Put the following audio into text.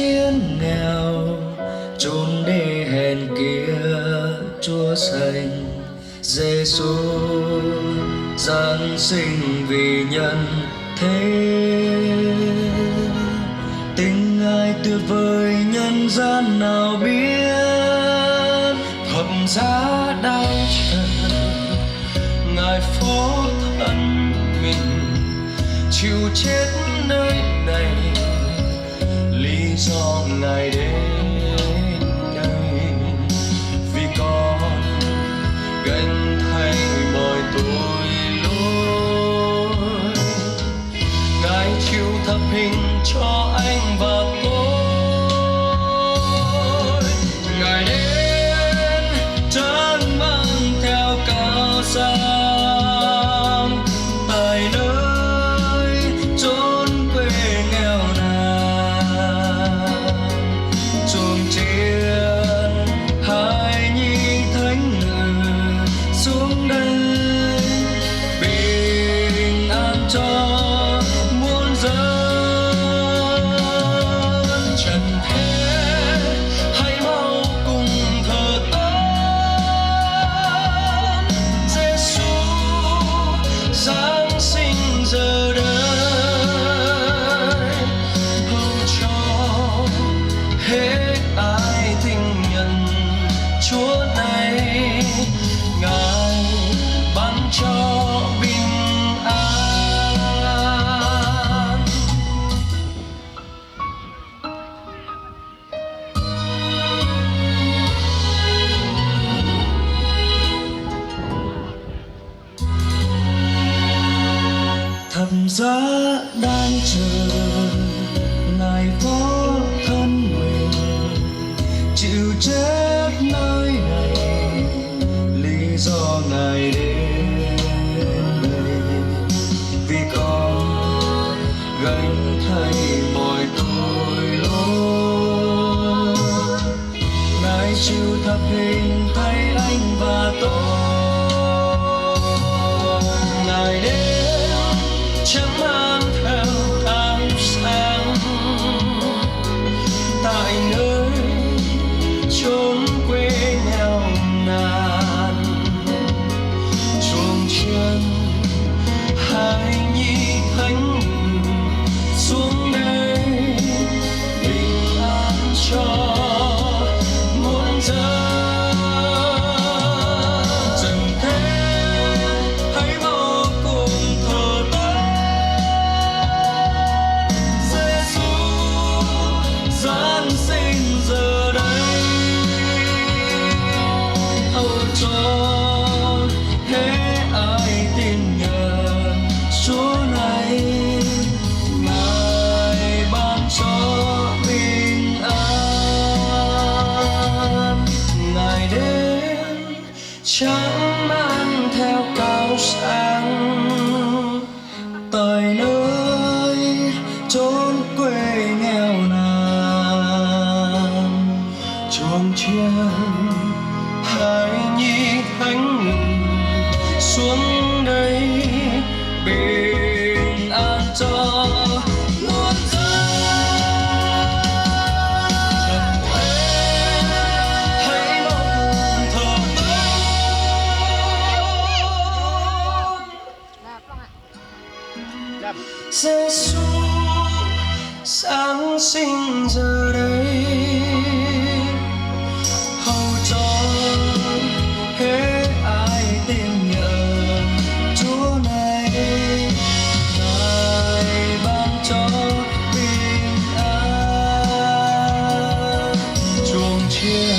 chiến nghèo chốn để hèn kia Chúa sành Giêsu giáng sinh vì nhân thế. Tình Ngài tuyệt vời nhân gian nào biết, thập giá đang chờ Ngài phó thân mình chịu chết nơi này. Lý do Ngài đến đây vì con gánh thay mọi tội lỗi. Ngài chịu thập hình cho anh và tôi. Ngài đến trắng mang theo cao sang tại nơi chốn quê nghèo nàn. Chuông chiên hai nhi thánh nữ xuống đây bình an cho muôn dân. Trần thế hãy mau cùng thờ tán Giêsu giáng sinh giờ đây, hầu cho hết ai tin nhận Chúa này. Ngài ban cho bình an. Thập giá đang chờ Ngài phó thân mình chịu chết nơi này. Lý do Ngài đến đây vì con gánh thay mọi tội lỗi. Ngài chịu thập hình thay anh và tôi. Ngài đến chẳng mang theo ánh sáng tại nơi chốn quê nghèo nàn. Chuông chiên hai nhi thánh xuống đây bình an cho muôn dân. Trần thế hãy mau cùng thờ tán Giêsu giáng sinh giờ đây, hầu cho hết ai tin nhận Chúa này. Ngài ban cho bình an. Ngài đến chẳng mang theo cao sang tại nơi chốn quê nghèo nàn. Chuông chiên hai nhi thánh nữ xuống đây bình an cho muôn dân. Trần thế hãy mau cùng thờ tán Giêsu giáng sinh giờ đây, hầu cho hết ai tin nhận Chúa này. Ngài ban cho bình an. Chuông chiên